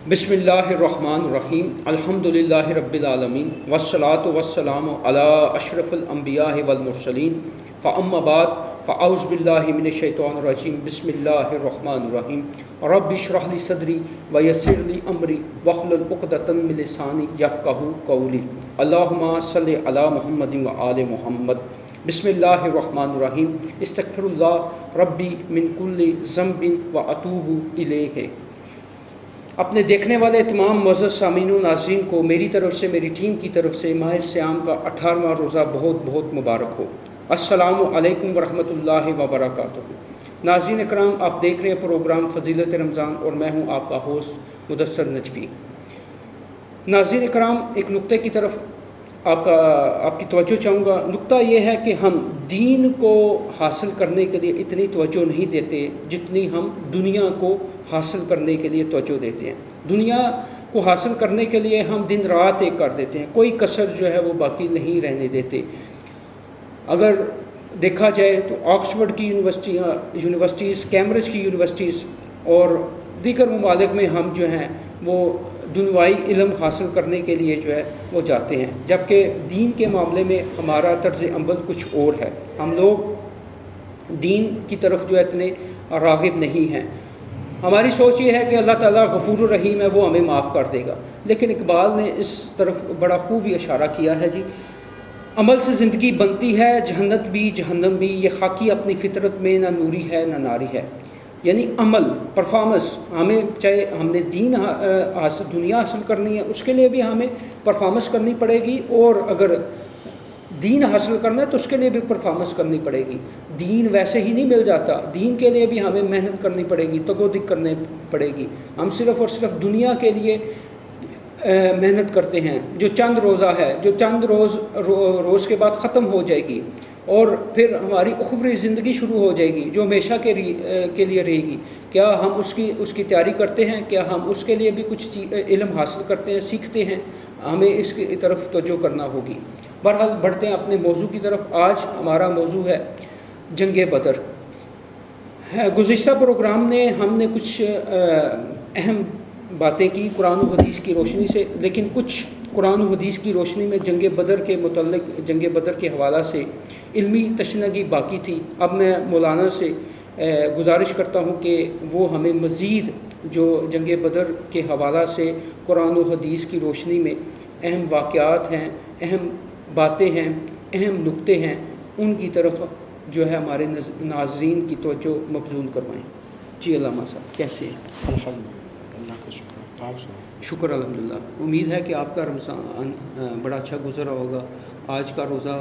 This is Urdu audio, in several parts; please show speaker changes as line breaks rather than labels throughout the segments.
بسم اللہ الرحمن الرحیم الحمدللہ رب العالمین والصلاة والسلام علی اشرف الانبیاء والمرسلین فاما بعد فاعوذ باللہ من الشیطان الرجیم بسم اللہ الرحمن الرحیم رب اشرح لی صدری ویسر لی امری واحلل عقدۃ من لسانی یفقہوا قولی اللہم صلی علی محمد وآل محمد۔ بسم اللہ الرحمن الرحیم استغفر اللہ ربی من کل ذنب واتوب الیہ۔ اپنے دیکھنے والے تمام معزز سامعین و ناظرین کو میری طرف سے، میری ٹیم کی طرف سے ماہ صیام کا 18واں روزہ بہت بہت مبارک ہو۔ السلام علیکم ورحمۃ اللہ وبرکاتہ۔ ناظرین اکرام، آپ دیکھ رہے ہیں پروگرام فضیلت رمضان اور میں ہوں آپ کا ہوسٹ مدثر نجفی۔ ناظرین اکرام، ایک نقطے کی طرف آپ کی توجہ چاہوں گا۔ نقطہ یہ ہے کہ ہم دین کو حاصل کرنے کے لیے اتنی توجہ نہیں دیتے جتنی ہم دنیا کو حاصل کرنے کے لیے توجہ دیتے ہیں۔ دنیا کو حاصل کرنے کے لیے ہم دن رات ایک کر دیتے ہیں، کوئی کسر جو ہے وہ باقی نہیں رہنے دیتے۔ اگر دیکھا جائے تو آکسفورڈ کی یونیورسٹیز، کیمبرج کی یونیورسٹیز اور دیگر ممالک میں ہم جو ہیں وہ دنیائی علم حاصل کرنے کے لیے جو ہے وہ جاتے ہیں، جبکہ دین کے معاملے میں ہمارا طرز عمل کچھ اور ہے۔ ہم لوگ دین کی طرف جو اتنے راغب نہیں ہیں۔ ہماری سوچ یہ ہے کہ اللہ تعالیٰ غفور الرحیم ہے، وہ ہمیں معاف کر دے گا، لیکن اقبال نے اس طرف بڑا خوب ہی اشارہ کیا ہے۔ عمل سے زندگی بنتی ہے، جہنت بھی جہنم بھی، یہ خاکی اپنی فطرت میں نہ نوری ہے نہ ناری ہے۔ یعنی عمل، پرفارمنس، ہمیں چاہے ہم نے دنیا حاصل کرنی ہے اس کے لیے بھی ہمیں پرفارمنس کرنی پڑے گی، اور اگر دین حاصل کرنا ہے تو اس کے لیے بھی پرفارمنس کرنی پڑے گی۔ دین ویسے ہی نہیں مل جاتا، دین کے لیے بھی ہمیں محنت کرنی پڑے گی، تگودک کرنی پڑے گی۔ ہم صرف اور صرف دنیا کے لیے محنت کرتے ہیں، جو چند روزہ ہے، جو چند روز کے بعد ختم ہو جائے گی، اور پھر ہماری اخروی زندگی شروع ہو جائے گی جو ہمیشہ کے لیے رہے گی۔ کیا ہم اس کی تیاری کرتے ہیں؟ کیا ہم اس کے لیے بھی کچھ علم حاصل کرتے ہیں، سیکھتے ہیں؟ ہمیں اس کی طرف توجہ کرنا ہوگی۔ بہرحال بڑھتے ہیں اپنے موضوع کی طرف۔ آج ہمارا موضوع ہے جنگ بدر۔ گزشتہ پروگرام میں ہم نے کچھ اہم باتیں کی قرآن و حدیث کی روشنی سے، لیکن کچھ قرآن و حدیث کی روشنی میں جنگ بدر کے متعلق، جنگ بدر کے حوالہ سے علمی تشنگی باقی تھی۔ اب میں مولانا سے گزارش کرتا ہوں کہ وہ ہمیں مزید جو جنگ بدر کے حوالہ سے قرآن و حدیث کی روشنی میں اہم واقعات ہیں، اہم باتیں ہیں، اہم نقطے ہیں، ان کی طرف جو ہے ہمارے ناظرین کی توجہ مبذول کروائیں۔ جی علامہ صاحب، کیسے ہیں؟
الحمدللہ، اللہ کا شکر۔ آپ سے
شکر الحمدللہ۔ امید ہے کہ آپ کا رمضان بڑا اچھا گزرا ہوگا۔ آج کا روزہ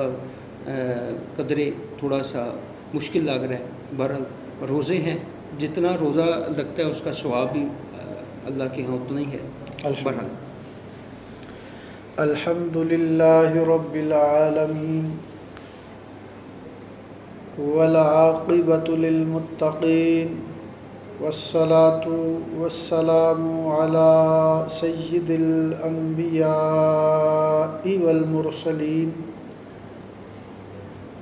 قدرے تھوڑا سا مشکل لگ رہا ہے۔ بہرحال روزے ہیں، جتنا روزہ لگتا ہے اس کا ثواب بھی اللہ کے ہاں اتنا ہی ہے۔ بہرحال
الحمدللہ رب العالمین والعاقبۃ للمتقین والصلاة والسلام علی سید الانبیاء والمرسلین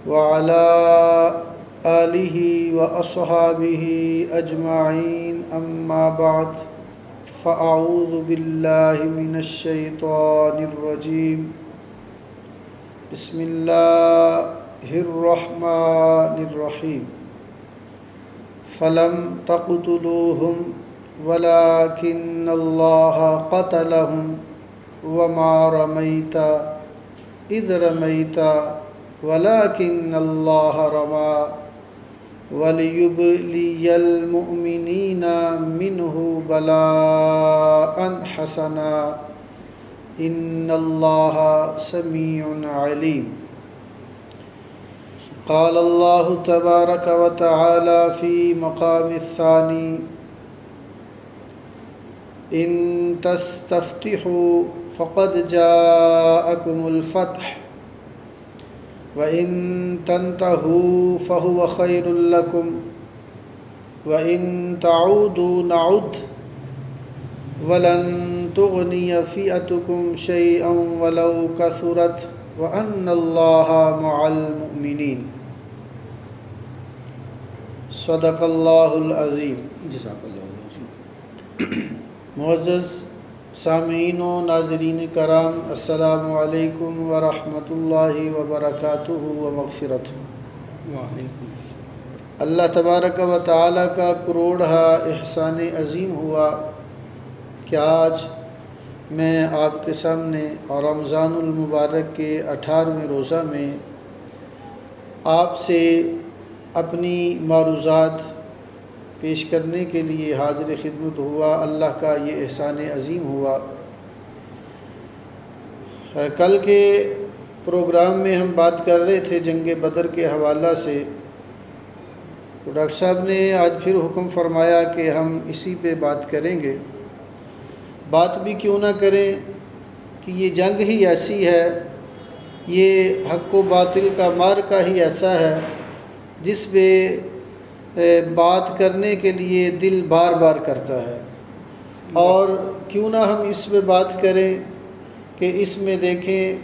وعلی آلہ واصحابہ اجمعین، اما بعد، فاعوذ باللہ من الشیطان الرجیم، بسم اللہ الرحمن الرحیم۔ فلم تقتلوہم ولکن اللہ قتلہم وما رمیت اذ رمیت ولکن اللہ رمی وَلِيُبْلِيَ الْمُؤْمِنِينَ مِنْهُ بَلَاءً حَسَنًا إِنَّ اللَّهَ سَمِيعٌ عَلِيمٌ۔ قال اللہ تبارک وتعالی فی مقام الثانی، إِن تَسْتَفْتِحُوا فَقَدْ جَاءَكُمُ الْفَتْحُ وَإِن تَنْتَهُوا فَهُوَ خَيْرٌ لَكُمْ وَإِن تَعُودُوا نَعُدْ وَلَن تُغْنِيَ فِئَتُكُمْ شَيْئًا وَلَوْ كَثُرَتْ وَأَنَّ اللَّهَ مَعَ الْمُؤْمِنِينَ۔ صدق اللہ العظیم۔
جزاک اللہ عظیم۔
معزز سامعین و ناظرین کرام، السلام علیکم ورحمۃ اللہ وبرکاتہ و مغفرتہ۔
وعلیکم السلام۔
اللہ تبارک و تعالیٰ کا کروڑہا احسان عظیم ہوا کہ آج میں آپ کے سامنے رمضان المبارک کے 18ویں روزہ میں آپ سے اپنی معروضات پیش کرنے کے لیے حاضر خدمت ہوا۔ اللہ کا یہ احسان عظیم ہوا۔ کل کے پروگرام میں ہم بات کر رہے تھے جنگ بدر کے حوالہ سے، تو ڈاکٹر صاحب نے آج پھر حکم فرمایا کہ ہم اسی پہ بات کریں گے۔ بات بھی کیوں نہ کریں کہ یہ جنگ ہی ایسی ہے، یہ حق و باطل کا معرکہ ہی ایسا ہے جس پہ بات کرنے کے لیے دل بار بار کرتا ہے۔ اور کیوں نہ ہم اس پہ بات کریں کہ اس میں دیکھیں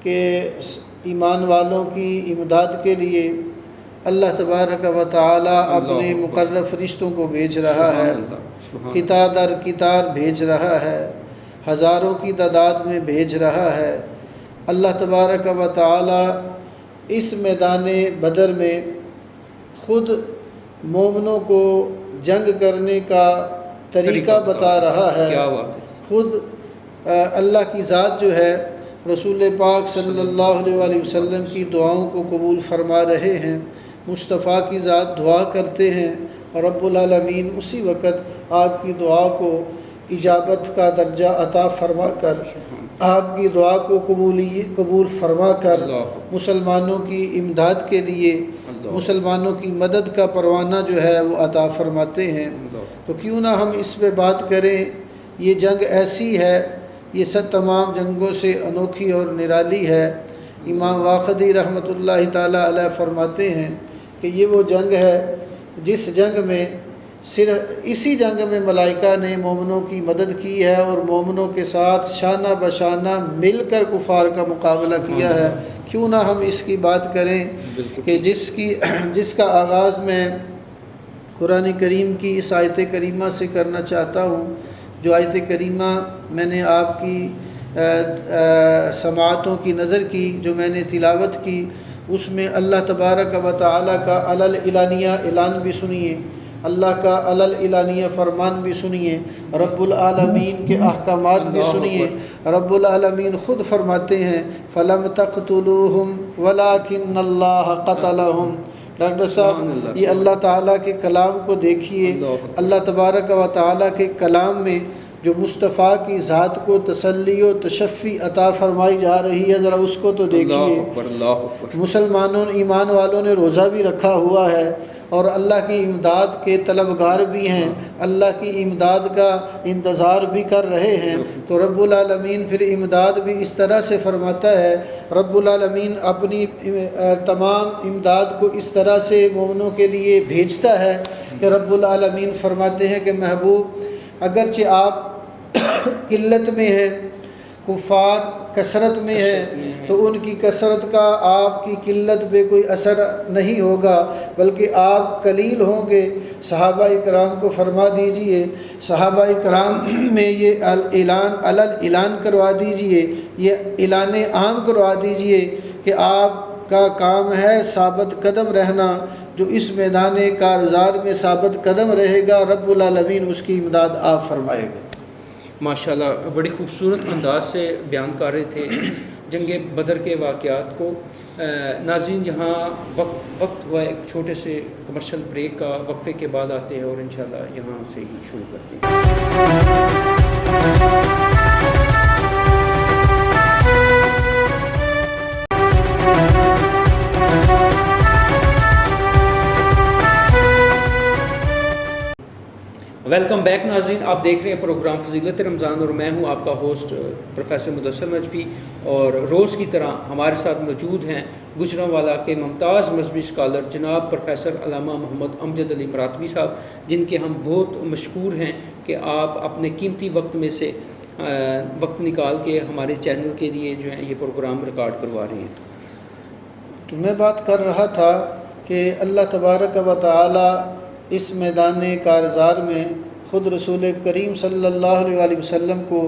کہ ایمان والوں کی امداد کے لیے اللہ تبارک و تعالی اپنے مقرب فرشتوں کو بھیج رہا ہے، قطار در قطار بھیج رہا ہے، ہزاروں کی تعداد میں بھیج رہا ہے۔ اللہ تبارک و تعالی اس میدان بدر میں خود مومنوں کو جنگ کرنے کا طریقہ بتا رہا ہے۔
کیا بات ہے۔
خود اللہ کی ذات جو ہے رسول پاک صلی اللہ علیہ وسلم کی دعاؤں کو قبول فرما رہے ہیں۔ مصطفیٰ کی ذات دعا کرتے ہیں اور رب العالمین اسی وقت آپ کی دعا کو اجابت کا درجہ عطا فرما کر آپ کی دعا کو قبول فرما کر مسلمانوں کی امداد کے لیے مسلمانوں کی مدد کا پروانہ جو ہے وہ عطا فرماتے ہیں۔ تو کیوں نہ ہم اس پہ بات کریں۔ یہ جنگ ایسی ہے، یہ سب تمام جنگوں سے انوکھی اور نرالی ہے۔ امام واقدی رحمۃ اللہ تعالیٰ علیہ فرماتے ہیں کہ یہ وہ جنگ ہے جس جنگ میں صرف اسی جنگ میں ملائکہ نے مومنوں کی مدد کی ہے اور مومنوں کے ساتھ شانہ بشانہ مل کر کفار کا مقابلہ کیا ہے۔ کیوں نہ ہم اس کی بات کریں کہ جس کا آغاز میں قرآن کریم کی اس آیت کریمہ سے کرنا چاہتا ہوں، جو آیت کریمہ میں نے آپ کی سماعتوں کی نظر کی، جو میں نے تلاوت کی، اس میں اللہ تبارک و تعالیٰ کا اعلانیہ اعلان بھی سنیے، اللہ کا اعلانیہ فرمان بھی سنیے، رب العالمین کے احکامات بھی سنیے۔ رب العالمین خود فرماتے ہیں فَلَمْ تَقْتُلُوهُمْ وَلَكِنَّ اللَّهَ قَتَلَهُمْ۔ ڈاکٹر صاحب یہ اللہ تعالیٰ کے کلام کو دیکھیے۔ اللہ تبارک و تعالیٰ کے کلام میں جو مصطفیٰ کی ذات کو تسلی و تشفی عطا فرمائی جا رہی ہے، ذرا اس کو تو دیکھیے۔ مسلمانوں ایمان والوں نے روزہ بھی رکھا ہوا ہے اور اللہ کی امداد کے طلبگار بھی ہیں، اللہ کی امداد کا انتظار بھی کر رہے ہیں۔ تو رب العالمین پھر امداد بھی اس طرح سے فرماتا ہے، رب العالمین اپنی تمام امداد کو اس طرح سے مومنوں کے لیے بھیجتا ہے کہ رب العالمین فرماتے ہیں کہ محبوب اگرچہ آپ قلت میں ہیں، کفار کثرت میں ہے، تو ان کی کثرت کا آپ کی قلت پہ کوئی اثر نہیں ہوگا، بلکہ آپ قلیل ہوں گے۔ صحابہ اکرام کو فرما دیجئے، صحابہ اکرام میں یہ اعلان کروا دیجئے، یہ اعلان عام کروا دیجئے کہ آپ کا کام ہے ثابت قدم رہنا۔ جو اس میدان کارزار میں ثابت قدم رہے گا، رب العالمین اس کی امداد آپ فرمائے گا۔
ماشاءاللہ بڑی خوبصورت انداز سے بیان کر رہے تھے جنگ بدر کے واقعات کو۔ ناظرین یہاں وقت ہوا ایک چھوٹے سے کمرشل بریک کا، وقفے کے بعد آتے ہیں اور انشاءاللہ یہاں سے ہی شروع کرتے ہیں۔ ویلکم بیک ناظرین، آپ دیکھ رہے ہیں پروگرام فضیلت رمضان اور میں ہوں آپ کا ہوسٹ پروفیسر مدثر نجفی، اور روز کی طرح ہمارے ساتھ موجود ہیں گجرانوالہ کے ممتاز مذہبی اسکالر جناب پروفیسر علامہ محمد امجد علی مراتوی صاحب، جن کے ہم بہت مشکور ہیں کہ آپ اپنے قیمتی وقت میں سے وقت نکال کے ہمارے چینل کے لیے جو ہے یہ پروگرام ریکارڈ کروا رہے ہیں۔
تو میں بات کر رہا تھا کہ اللہ تبارک و تعالی اس میدان کارزار میں خود رسول کریم صلی اللہ علیہ وسلم کو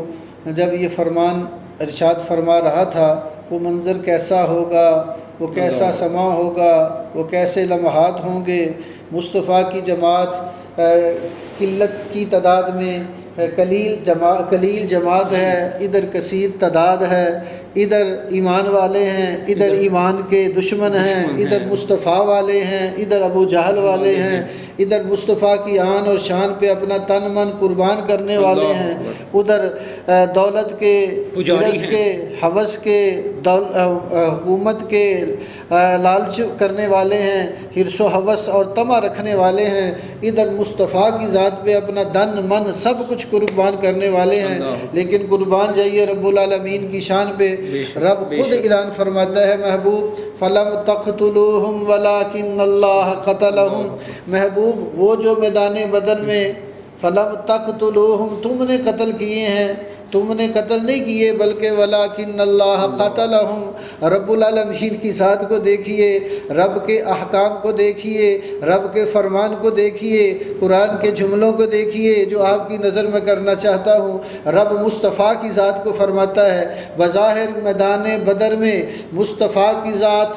جب یہ فرمان ارشاد فرما رہا تھا وہ منظر کیسا ہوگا، وہ کیسا سما ہوگا، وہ کیسے لمحات ہوں گے۔ مصطفیٰ کی جماعت قلت کی تعداد میں قلیل جماعت ہے، ادھر کثیر تعداد ہے، ادھر ایمان والے ہیں، ادھر ایمان کے دشمن ہیں، ادھر مصطفیٰ والے ہیں، ادھر ابو جہل والے ہیں، ادھر مصطفیٰ کی آن اور شان پہ اپنا تن من قربان کرنے والے ہیں، ادھر دولت کے، رزق کے، حوث کے، حکومت کے لالچ کرنے والے ہیں، حرص و حوث اور طمع رکھنے والے ہیں، ادھر مصطفیٰ کی ذات پہ اپنا دن من سب کچھ قربان کرنے والے ہیں۔ لیکن قربان جائیے رب العالمین کی شان پہ، رب خود اعلان فرماتا ہے محبوب فَلَمْ تَقْتُلُوهُمْ وَلَكِنَّ اللَّهَ قَتَلَهُمْ، محبوب وہ جو میدان بدر میں فَلَمْ تَقْتُلُوهُمْ تم نے قتل کیے ہیں، تم نے قتل نہیں کیے بلکہ وَلَكِنَّ اللَّهَ قَتَلَهُمْ، رب العالمین کی ذات کو دیکھیے، رب کے احکام کو دیکھیے، رب کے فرمان کو دیکھیے، قرآن کے جملوں کو دیکھیے جو آپ کی نظر میں کرنا چاہتا ہوں۔ رب مصطفیٰ کی ذات کو فرماتا ہے بظاہر میدان بدر میں مصطفیٰ کی ذات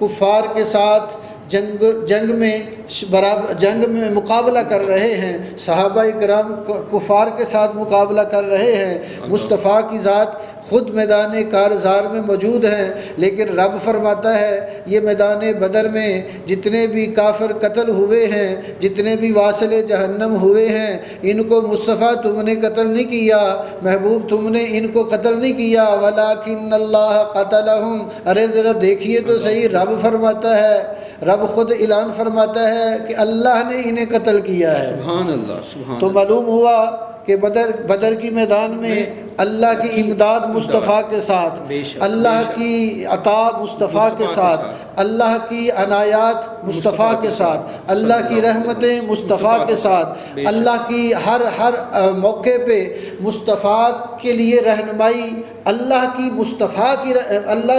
کفار کے ساتھ جنگ میں مقابلہ کر رہے ہیں، صحابہ کرام کفار کے ساتھ مقابلہ کر رہے ہیں، مصطفیٰ کی ذات خود میدان کارزار میں موجود ہیں، لیکن رب فرماتا ہے یہ میدان بدر میں جتنے بھی کافر قتل ہوئے ہیں، جتنے بھی واصل جہنم ہوئے ہیں، ان کو مصطفیٰ تم نے قتل نہیں کیا، محبوب تم نے ان کو قتل نہیں کیا، وَلَكِنَّ اللَّهَ قَتَلَهُمْ۔ ارے ذرا دیکھیے تو صحیح، رب فرماتا ہے، رب خود اعلان فرماتا ہے کہ اللہ نے انہیں قتل کیا ہے۔
سبحان اللہ، سبحان
تو معلوم ہوا کہ بدر کی میدان میں اللہ کی امداد مصطفیٰ کے ساتھ، اللہ کی عطا مصطفیٰ کے ساتھ، اللہ کی عنایات مصطفیٰ کے ساتھ، اللہ کی رحمتیں مصطفیٰ کے ساتھ، اللہ کی ہر موقع پہ مصطفیٰ کے لیے رہنمائی، اللہ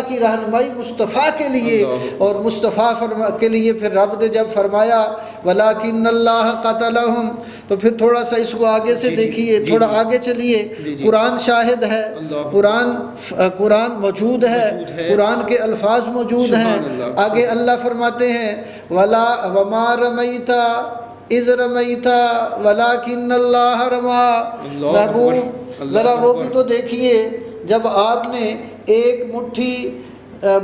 کی رہنمائی مصطفیٰ کے لیے، اور مصطفیٰ کے لیے پھر رب نے جب فرمایا وَلَكِنَّ اللَّهَ قَتَلَهُمْ، تو پھر تھوڑا سا اس کو آگے سے دیکھیے، تھوڑا آگے چلیے۔ قرآن شاہد ہے، قرآن موجود ہے، قرآن کے الفاظ موجود ہیں۔ آگے اللہ فرماتے ہیں وَمَا رَمَيْتَ اِذْ رَمَيْتَ وَلَكِنَّ اللَّهَ رَمَى۔ محبوب ذرا وہ بھی تو دیکھیے، جب آپ نے ایک مٹھی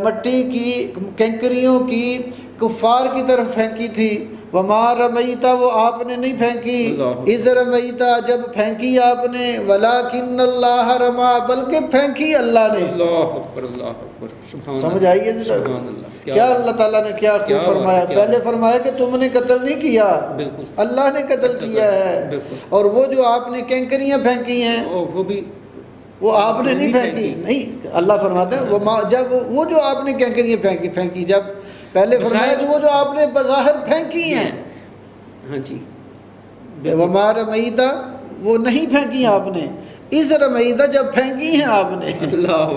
مٹی کی کنکریوں کی کفار کی طرف پھینکی تھی، وَمَا رَمَيْتَ وہ آپ نے نہیں پھینکی، اِذْ رَمَيْتَ جب پھینکی آپ نے، وَلَكِنَّ اللَّهَ رَمَى بلکہ پھینکی اللہ نے۔
اللہ اکبر، اللہ اکبر،
سمجھ آئیے کیا اللہ تعالیٰ نے کیا خوب فرمایا؟ پہلے فرمایا کہ تم نے قتل نہیں کیا، اللہ نے قتل کیا ہے، اور وہ جو آپ نے کینکریاں پھینکی ہیں وہ آپ نے نہیں پھینکی، نہیں، اللہ فرماتا ہے جب وہ جو آپ نے کینکریاں پھینکی، جب پہلے فرمایا جو وہ جو آپ نے بظاہر پھینکی ہیں،
ہاں جی،
وَمَا رَمَيْتَ وہ نہیں پھینکی آپ نے، اِذْ رَمَيْتَ جب پھینکی ہیں آپ نے۔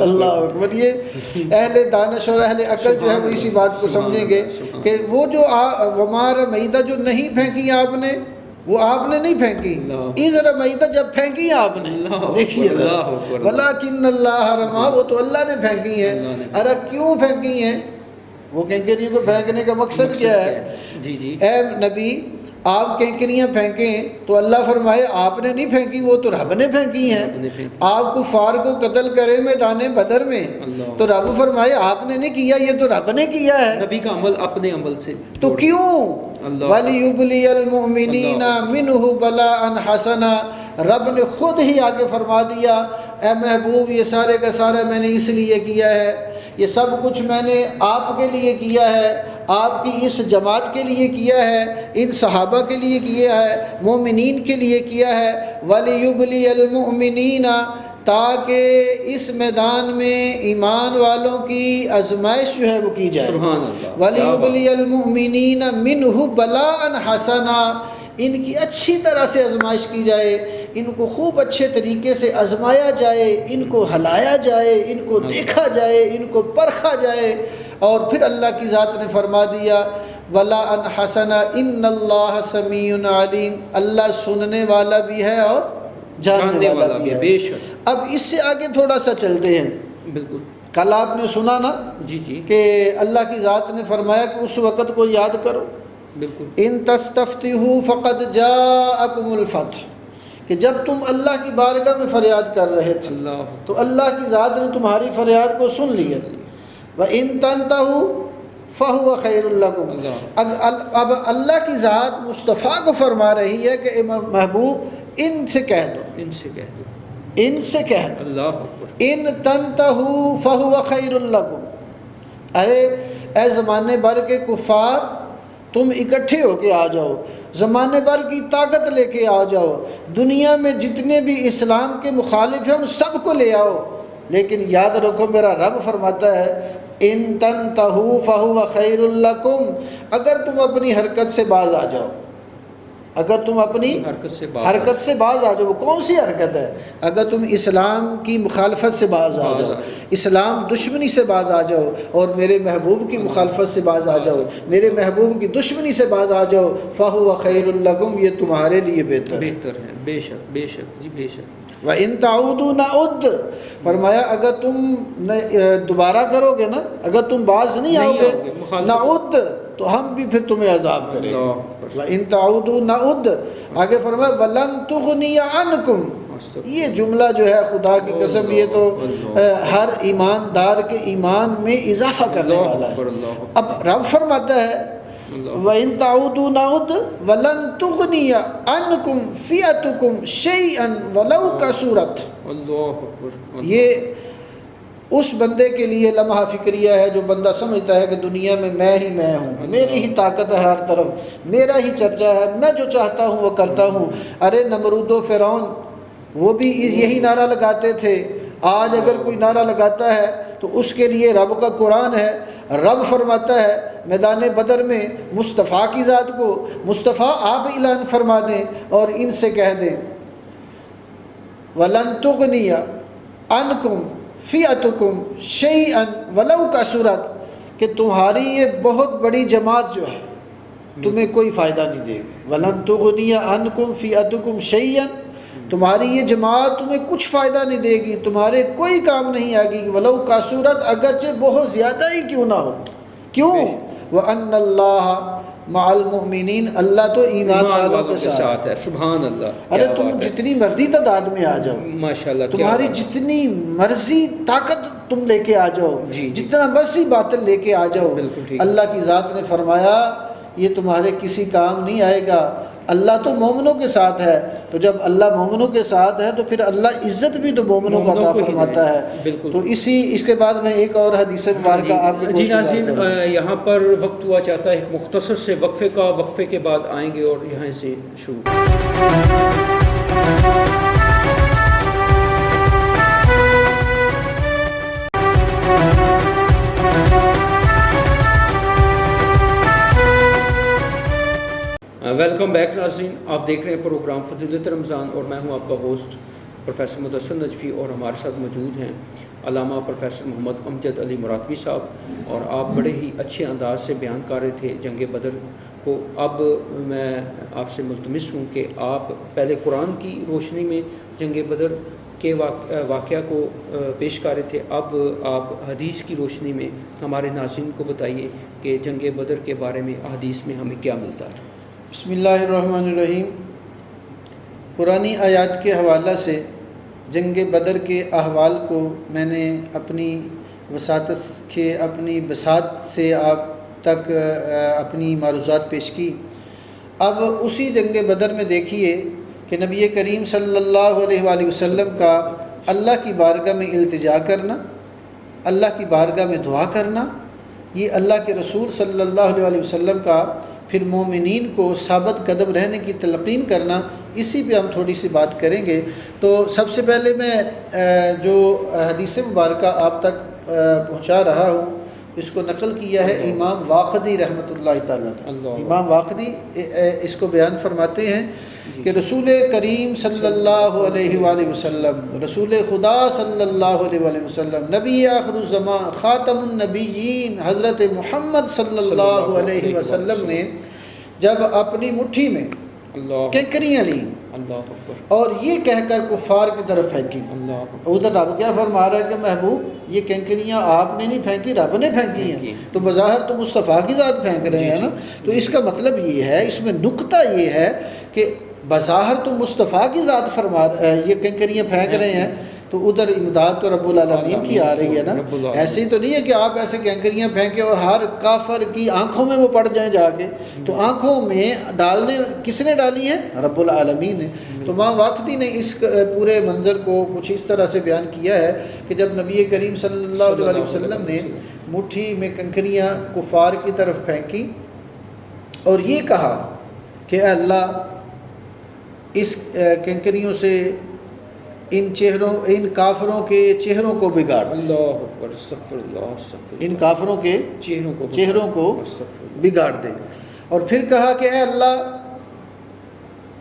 اللہ اکبر۔ یہ اہل دانش اور اہل عقل جو ہے وہ اسی بات کو سمجھیں گے کہ وہ جو وَمَا رَمَيْتَ جو نہیں پھینکی آپ نے، وہ آپ نے نہیں پھینکی، اِذْ رَمَيْتَ جب پھینکی آپ نے، دیکھیے وَلَكِنَّ اللَّهَ رَمَى وہ تو اللہ نے پھینکی ہیں۔ ارے کیوں پھینکی ہیں؟ وہ کینکریوں کو پھینکنے کا مقصد کیا ہے؟ اے نبی آپ کینکریاں پھینکیں تو اللہ فرمائے آپ نے نہیں پھینکی، وہ تو رب نے پھینکی ہیں۔ آپ کفار کو قتل کرے میدان بدر میں تو رب فرمائے آپ نے نہیں کیا، یہ تو رب نے کیا ہے۔
نبی کا عمل اپنے عمل سے
تو کیوں؟ وَلِيُبْلِيَ الْمُؤْمِنِينَ مِنْهُ بَلَاءً حَسَنًا، رب نے خود ہی آگے فرما دیا اے محبوب یہ سارے کا سارا میں نے اس لیے کیا ہے، یہ سب کچھ میں نے آپ کے لیے کیا ہے، آپ کی اس جماعت کے لیے کیا ہے، ان صحابہ کے لیے کیا ہے، مومنین کے لیے کیا ہے۔ وَلِيُبْلِيَ الْمُؤْمِنِينَ تاکہ اس میدان میں ایمان والوں کی آزمائش جو ہے وہ کی جائے۔ وَلِيُبْلِيَ الْمُؤْمِنِينَ مِنْهُ بَلَاءً حَسَنًا، ان کی اچھی طرح سے آزمائش کی جائے، ان کو خوب اچھے طریقے سے آزمایا جائے، ان کو ہلایا جائے، ان کو دیکھا جائے، ان کو پرکھا جائے۔ اور پھر اللہ کی ذات نے فرما دیا ولا ان حسن ان اللہ سمیع علیم، اللہ سننے والا بھی ہے اور جاننے والا بھی ہے۔
بے شک۔
اب اس سے آگے تھوڑا سا چلتے ہیں۔
بالکل۔
کل آپ نے سنا نا
جی
کہ اللہ کی ذات نے فرمایا کہ اس وقت کو یاد کرو،
بالکل،
ان تستفتحوا فقد جاءکم الفتح، کہ جب تم اللہ کی بارگاہ میں فریاد کر رہے تھے
اللہ
تو اللہ کی ذات نے تمہاری فریاد کو سن لیا۔ وَإِن تَنْتَهُوا فَهُوَ خَيْرٌ لَكُمْ، اب اللہ کی ذات مصطفیٰ کو فرما رہی ہے کہ اے محبوب ان سے کہہ دو،
ان سے کہہ دو،
ان سے کہہ دو،
اللہ اکبر،
ان تنتہوا فہو خیر لکم، ارے اے زمانے بھر کے کفار تم اکٹھے ہو کے آ جاؤ، زمانے بھر کی طاقت لے کے آ جاؤ، دنیا میں جتنے بھی اسلام کے مخالف ہیں ان سب کو لے آؤ، لیکن یاد رکھو میرا رب فرماتا ہے ان تنتہوا فہو خیر لکم، اگر تم اپنی حرکت سے باز آ جاؤ، اگر تم اپنی حرکت سے باز آ جاؤ۔ وہ کون سی حرکت ہے؟ اگر تم اسلام کی مخالفت سے باز آ جاؤ، اسلام دشمنی سے باز آ جاؤ، اور میرے محبوب کی مخالفت سے باز آ جاؤ، میرے محبوب کی دشمنی سے باز آ جاؤ، فَهُوَ خَيْرٌ لَكُمْ، یہ تمہارے لیے بہتر
ہے۔ بے شک، بے شک، جی بے شک۔
وَإِن تَعُودُوا نَعُدْ، فرمایا اگر تم دوبارہ کرو گے نا، اگر تم باز نہیں آؤ گے نعود، تو ہم بھی پھر تمہیں عذاب کریں گے۔ وَإِن تَعُودُوا نَعُدْ، آگے فرمایا وَلَن تُغْنِيَ عَنْكُمْ، یہ جملہ جو ہے خدا کی قسم یہ تو ہر ایماندار کے ایمان میں اضافہ کرنے والا ہے۔ اب رب فرماتا ہے وَإِن تَعُودُوا نَعُدْ وَلَن تُغْنِيَ عَنْكُمْ فِئَتُكُمْ شَيْئًا وَلَوْ كَثُرَتْ، یہ اس بندے کے لیے لمحہ فکریہ ہے جو بندہ سمجھتا ہے کہ دنیا میں ہی میں ہوں، میری ہی طاقت ہے، ہر طرف میرا ہی چرچا ہے، میں جو چاہتا ہوں وہ کرتا ہوں۔ ارے نمرود و فرعون وہ بھی یہی نعرہ لگاتے تھے، آج اگر کوئی نعرہ لگاتا ہے تو اس کے لیے رب کا قرآن ہے۔ رب فرماتا ہے میدان بدر میں مصطفیٰ کی ذات کو، مصطفیٰ آپ اعلان فرما دیں اور ان سے کہہ دیں وَلَن تُغْنِيَ عَنْكُمْ فِئَتُكُمْ شَيْئًا وَلَوْ كَثُرَتْ، کہ تمہاری یہ بہت بڑی جماعت جو ہے تمہیں کوئی فائدہ نہیں دے گی۔ وَلَن تُغْنِيَ عَنْكُمْ فِئَتُكُمْ شَيْئًا، تمہاری یہ جماعت تمہیں کچھ فائدہ نہیں دے گی، تمہارے کوئی کام نہیں آئے گی، وَلَوْ كَثُرَتْ، اگرچہ بہت زیادہ ہی کیوں نہ ہو۔ کیوں؟ وَأَنَّ اللَّهَ مع المؤمنین، اللہ تو ایمان والوں کے ساتھ ہے۔
سبحان اللہ۔
ارے تم جتنی مرضی تعداد میں آ جاؤ،
ماشاءاللہ،
تمہاری جتنی مرضی طاقت تم لے کے آ جاؤ، جتنا مرضی باطل لے کے آ جاؤ، اللہ کی ذات نے فرمایا یہ تمہارے کسی کام نہیں آئے گا۔ اللہ تو مومنوں کے ساتھ ہے، تو جب اللہ مومنوں کے ساتھ ہے تو پھر اللہ عزت بھی تو مومنوں کو عطا فرماتا ہے۔ تو اس کے بعد میں ایک اور حدیث مبارکہ آپ کے
جی ناظرین، یہاں پر وقت ہوا چاہتا ہے ایک مختصر سے وقفے کا، وقفے کے بعد آئیں گے اور یہاں سے شروع۔ ویلکم بیک ناظرین، آپ دیکھ رہے ہیں پروگرام فضیلت رمضان اور میں ہوں آپ کا ہوسٹ پروفیسر مدثر نجفی، اور ہمارے ساتھ موجود ہیں علامہ پروفیسر محمد امجد علی مراتبی صاحب، اور آپ بڑے ہی اچھے انداز سے بیان کر رہے تھے جنگ بدر کو۔ اب میں آپ سے ملتمس ہوں کہ آپ پہلے قرآن کی روشنی میں جنگ بدر کے واقعہ کو پیش کر رہے تھے، اب آپ حدیث کی روشنی میں ہمارے ناظرین کو بتائیے کہ جنگ بدر کے بارے میں حدیث میں ہمیں کیا ملتا ہے۔
بسم اللہ الرحمن الرحیم۔ قرآنی آیات کے حوالہ سے جنگ بدر کے احوال کو میں نے اپنی بساط سے آپ تک اپنی معروضات پیش کی۔ اب اسی جنگ بدر میں دیکھیے کہ نبی کریم صلی اللہ علیہ وآلہ وسلم کا اللہ کی بارگاہ میں التجا کرنا، اللہ کی بارگاہ میں دعا کرنا، یہ اللہ کے رسول صلی اللہ علیہ وآلہ وسلم کا پھر مومنین کو ثابت قدم رہنے کی تلقین کرنا، اسی پہ ہم تھوڑی سی بات کریں گے۔ تو سب سے پہلے میں جو حدیث مبارکہ آپ تک پہنچا رہا ہوں اس کو نقل کیا ہے امام واقدی رحمۃ اللہ تعالیٰ نے۔ امام واقدی اس کو بیان فرماتے ہیں کہ رسول کریم صلی اللہ علیہ وآلہ وسلم، رسول خدا صلی اللہ علیہ وآلہ وسلم، نبی آخر الزمان، خاتم النبیین حضرت محمد صلی اللہ علیہ وسلم نے جب اپنی مٹھی میں کنکریاں لیں اور یہ کہہ کر کفار کی طرف پھینکی، ادھر رب کیا فرما رہا ہے کہ محبوب یہ کنکریاں آپ نے نہیں پھینکی، رب نے پھینکی ہیں، تو بظاہر تو مصطفیٰ کی ذات پھینک رہے ہیں نا، تو اس کا مطلب یہ ہے، اس میں نکتہ یہ ہے کہ بظاہر تو مصطفیٰ کی ذات فرما یہ کنکریاں پھینک رہے ہیں، تو ادھر امداد تو رب العالمین کی آ رہی ہے نا۔ ایسے ہی تو نہیں ہے کہ آپ ایسے کنکریاں پھینکیں اور ہر کافر کی آنکھوں میں وہ پڑ جائیں جا کے، تو آنکھوں میں ڈالنے کس نے ڈالی ہیں؟ رب العالمین نے۔ تو امام واقدی نے اس پورے منظر کو کچھ اس طرح سے بیان کیا ہے کہ جب نبی کریم صلی اللہ علیہ وسلم نے مٹھی میں کنکریاں کفار کی طرف پھینکی اور یہ کہا کہ اے اللہ اس کنکریوں سے ان کافروں کے چہروں کو بگاڑ، ان کافروں کے چہروں کو بگاڑ دے، اور پھر کہا کہ اے اللہ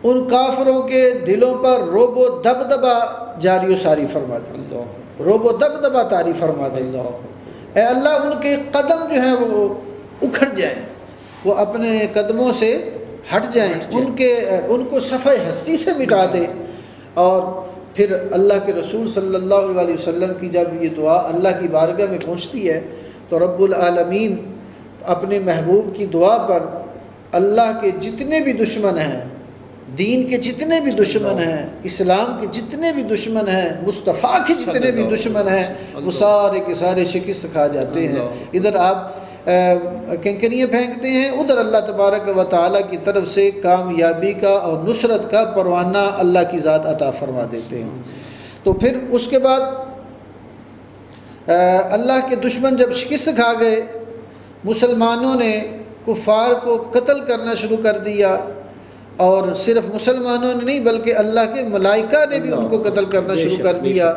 ان کافروں کے دلوں پر رعب و دبدبہ جاری و ساری فرما دے، رعب و دبدبہ طاری فرما دے، اے اللہ ان کے قدم جو ہیں وہ اکھڑ جائیں، وہ اپنے قدموں سے ہٹ جائیں، ان کو صفحہ ہستی سے مٹا دے۔ اور پھر اللہ کے رسول صلی اللہ علیہ وسلم کی جب یہ دعا اللہ کی بارگاہ میں پہنچتی ہے تو رب العالمین اپنے محبوب کی دعا پر اللہ کے جتنے بھی دشمن ہیں، دین کے جتنے بھی دشمن ہیں، اسلام کے جتنے بھی دشمن ہیں، مصطفیٰ کے جتنے بھی دشمن ہیں، وہ سارے کے سارے شکست کھا جاتے ہیں۔ ادھر آپ کنکریاں پھینکتے ہیں، ادھر اللہ تبارک و تعالیٰ کی طرف سے کامیابی کا اور نصرت کا پروانہ اللہ کی ذات عطا فرما دیتے ہیں۔ تو پھر اس کے بعد اللہ کے دشمن جب شکست کھا گئے، مسلمانوں نے کفار کو قتل کرنا شروع کر دیا، اور صرف مسلمانوں نے نہیں بلکہ اللہ کے ملائکہ نے بھی ان کو قتل کرنا شروع کر دیا،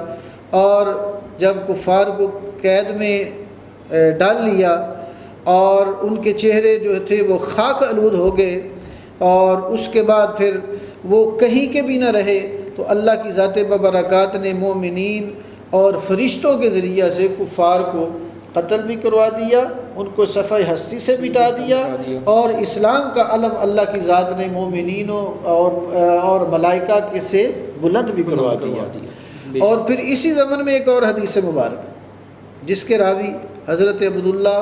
اور جب کفار کو قید میں ڈال لیا اور ان کے چہرے جو تھے وہ خاک آلود ہو گئے، اور اس کے بعد پھر وہ کہیں کے بھی نہ رہے، تو اللہ کی ذات ببرکات نے مومنین اور فرشتوں کے ذریعہ سے کفار کو قتل بھی کروا دیا، ان کو صفحہ ہستی سے مٹا دیا، اور اسلام کا علم اللہ کی ذات نے مومنینوں اور ملائکہ کے سے بلند بھی کروا دیا۔ اور پھر اسی زمن میں ایک اور حدیث مبارک جس کے راوی حضرت عبداللہ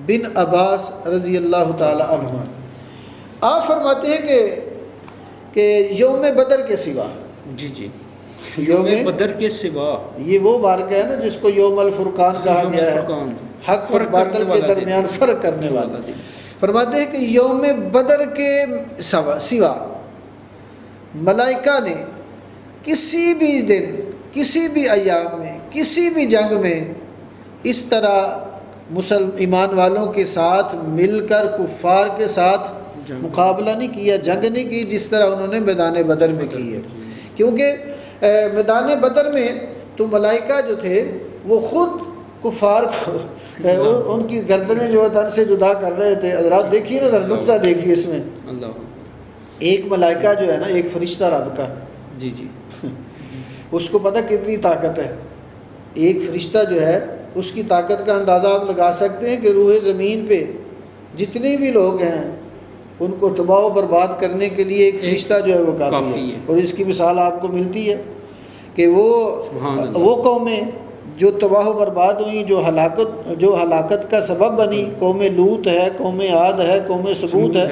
بن عباس رضی اللہ تعالی عنہ، آپ فرماتے ہیں کہ یوم بدر کے سوا، یوم
بدر کے سوا، یہ
وہ واقعہ ہے نا جس کو یوم الفرقان کہا گیا ہے، حق اور باطل کے درمیان فرق کرنے والا۔ فرماتے ہیں کہ یوم بدر کے سوا ملائکہ نے کسی بھی دن، کسی بھی ایام میں، کسی بھی جنگ میں اس طرح ایمان والوں کے ساتھ مل کر کفار کے ساتھ مقابلہ نہیں کیا، جنگ نہیں کی جس طرح انہوں نے میدان بدر میں کی ہے۔ کیونکہ میدان بدر میں تو ملائکہ جو تھے وہ خود کفار کو ان کی گردنیں جو تن سے جدا کر رہے تھے۔ حضرات دیکھیے نا، نقطہ دیکھیے اس میں، ایک ملائکہ جو ہے نا، ایک فرشتہ رب کا، اس کو پتہ کتنی طاقت ہے، ایک فرشتہ جو ہے اس کی طاقت کا اندازہ آپ لگا سکتے ہیں کہ روح زمین پہ جتنے بھی لوگ ہیں ان کو تباہ و برباد کرنے کے لیے ایک فرشتہ جو ہے وہ کافی ہے۔ اور اس کی مثال آپ کو ملتی ہے کہ وہ قومیں جو تباہ و برباد ہوئیں، جو ہلاکت کا سبب بنی، قوم لوط ہے، قوم عاد ہے، قوم ثمود ہے،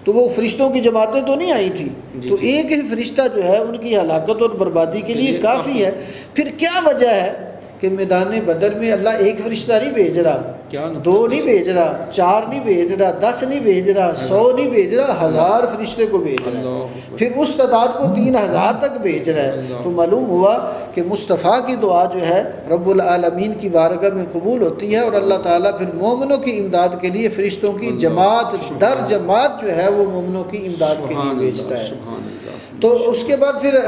تو وہ فرشتوں کی جماعتیں تو نہیں آئی تھیں، تو ایک ہی فرشتہ جو ہے ان کی ہلاکت اور بربادی کے لیے کافی ہے۔ پھر کیا وجہ ہے کہ میدان بدر میں اللہ ایک فرشتہ نہیں بھیج رہا، 2 نہیں بھیج رہا، 4 نہیں بھیج رہا، 10 نہیں بھیج رہا، 100 نہیں بھیج رہا، 1000 فرشتے کو بھیج رہا ہے، پھر اس تعداد کو 3000 تک بھیج رہا ہے۔ تو معلوم ہوا کہ مصطفیٰ کی دعا جو ہے رب العالمین کی بارگاہ میں قبول ہوتی ہے، اور اللہ تعالیٰ پھر مومنوں کی امداد کے لیے فرشتوں کی جماعت در جماعت جو ہے وہ مومنوں کی امداد کے لیے بھیجتا ہے۔ تو اس کے بعد پھر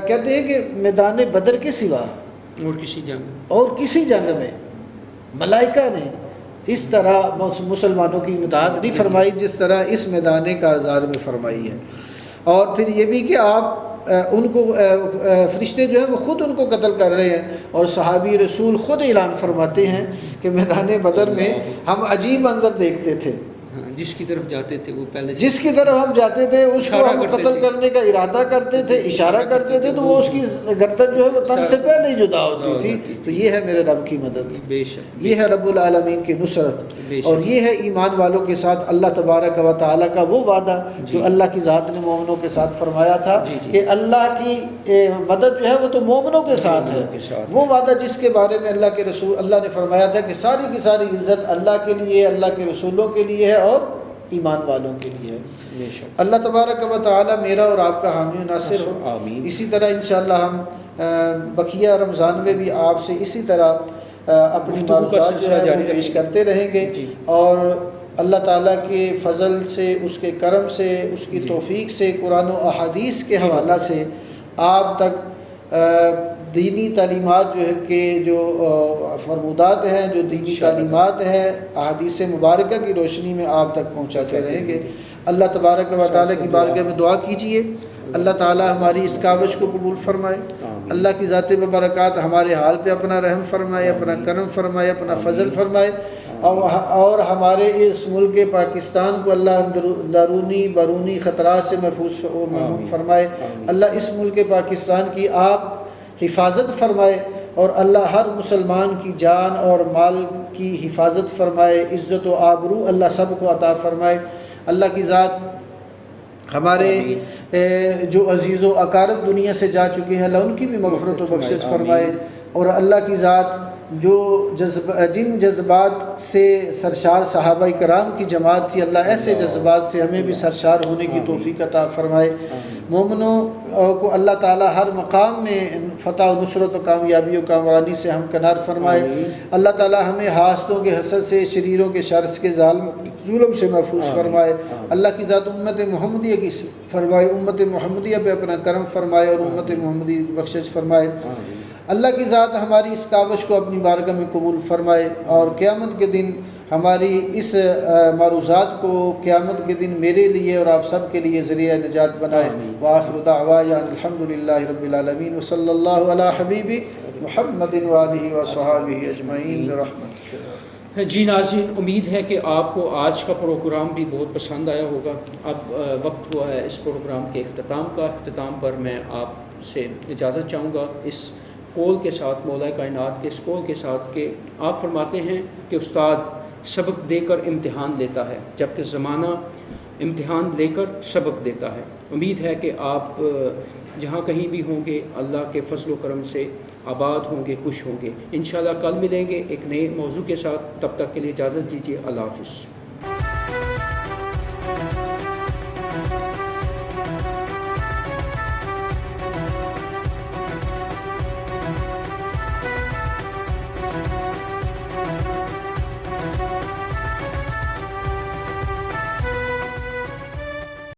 کہتے ہیں کہ میدان بدر کے سوا اور کسی جنگ میں ملائکہ نے اس طرح مسلمانوں کی امداد نہیں فرمائی جس طرح اس میدان کارزار میں فرمائی ہے۔ اور پھر یہ بھی کہ آپ ان کو فرشتے جو ہیں وہ خود ان کو قتل کر رہے ہیں، اور صحابی رسول خود اعلان فرماتے ہیں کہ میدان بدر میں ہم عجیب منظر دیکھتے تھے،
جس کی طرف جاتے تھے وہ پہلے
جس کی طرف ہم جاتے تھے اس کو ہم قتل کرنے کا ارادہ کرتے تھے، اشارہ کرتے تھے تو وہ اس کی گردن جو ہے وہ تن سے پہلے ہی جدا ہوتی تھی۔ تو یہ ہے میرے رب کی مدد،
بے شک،
یہ ہے رب العالمین کی نصرت، اور یہ ہے ایمان والوں کے ساتھ اللہ تبارک و تعالیٰ کا وہ وعدہ جو اللہ کی ذات نے مومنوں کے ساتھ فرمایا تھا کہ اللہ کی مدد جو ہے وہ تو مومنوں کے ساتھ ہے۔ وہ وعدہ جس کے بارے میں اللہ نے فرمایا تھا کہ ساری کی ساری عزت اللہ کے لیے، اللہ کے رسولوں کے لیے ہے اور ایمان والوں کے لیے ہے۔ اللہ تبارک و تعالی میرا اور آپ کا حامی و ناصر ہو۔
آمین۔
اسی طرح انشاءاللہ ہم بقیہ رمضان میں بھی آپ سے اسی طرح اپنی معروضات جو ہے وہ پیش کرتے رہیں گے، اور اللہ تعالیٰ کے فضل سے، اس کے کرم سے، اس کی توفیق سے، قرآن و احادیث کے حوالہ سے آپ تک دینی تعلیمات جو ہے کہ جو فرمودات ہیں، جو دینی تعلیمات ہیں، احادیث مبارکہ کی روشنی میں آپ تک پہنچاتے رہیں گے۔ اللہ تبارک و تعالیٰ کی بارگاہ میں دعا کیجئے، اللہ تعالیٰ ہماری اس کاوش کو قبول فرمائے، اللہ کی ذات ببرکات ہمارے حال پہ اپنا رحم فرمائے، اپنا کرم فرمائے، اپنا فضل فرمائے، اور ہمارے اس ملک پاکستان کو اللہ اندرونی بیرونی خطرات سے محفوظ و محفوظ فرمائے۔ اللہ اس ملک پاکستان کی آپ حفاظت فرمائے، اور اللہ ہر مسلمان کی جان اور مال کی حفاظت فرمائے، عزت و آبرو اللہ سب کو عطا فرمائے۔ اللہ کی ذات ہمارے جو عزیز و اقارب دنیا سے جا چکے ہیں، اللہ ان کی بھی مغفرت و بخشش فرمائے، اور اللہ کی ذات جو جن جذبات سے سرشار صحابہ کرام کی جماعت تھی، اللہ ایسے جذبات سے ہمیں بھی سرشار ہونے کی توفیق عطا فرمائے۔ مومنوں کو اللہ تعالیٰ ہر مقام میں فتح و نصرت و کامیابی و کامرانی سے ہمکنار فرمائے۔ اللہ تعالیٰ ہمیں حاسدوں کے حسد سے، شریروں کے شر کے ظلم سے محفوظ فرمائے۔ اللہ کی ذات امت محمدیہ کی فرمائے، امت محمدیہ پہ اپنا کرم فرمائے اور امت محمدیہ کی بخشش فرمائے۔ اللہ کی ذات ہماری اس کاوش کو اپنی بارگاہ میں قبول فرمائے، اور قیامت کے دن ہماری اس معروضات کو قیامت کے دن میرے لیے اور آپ سب کے لیے ذریعہ نجات بنائے۔ وآخر دعوانا الحمدللہ رب العالمین، وصلی اللہ علی حبیبی محمد وآلہ وصحابہ اجمعین برحمتک۔
جی ناظرین، امید ہے کہ آپ کو آج کا پروگرام بھی بہت پسند آیا ہوگا۔ اب وقت ہوا ہے اس پروگرام کے اختتام کا۔ اختتام پر میں آپ سے اجازت چاہوں گا اس قول کے ساتھ، مولا کائنات کے اس قول کے ساتھ کہ آپ فرماتے ہیں کہ استاد سبق دے کر امتحان لیتا ہے، جبکہ زمانہ امتحان لے کر سبق دیتا ہے۔ امید ہے کہ آپ جہاں کہیں بھی ہوں گے اللہ کے فضل و کرم سے آباد ہوں گے، خوش ہوں گے۔ انشاءاللہ کل ملیں گے ایک نئے موضوع کے ساتھ، تب تک کے لیے اجازت دیجیے۔ اللہ حافظ۔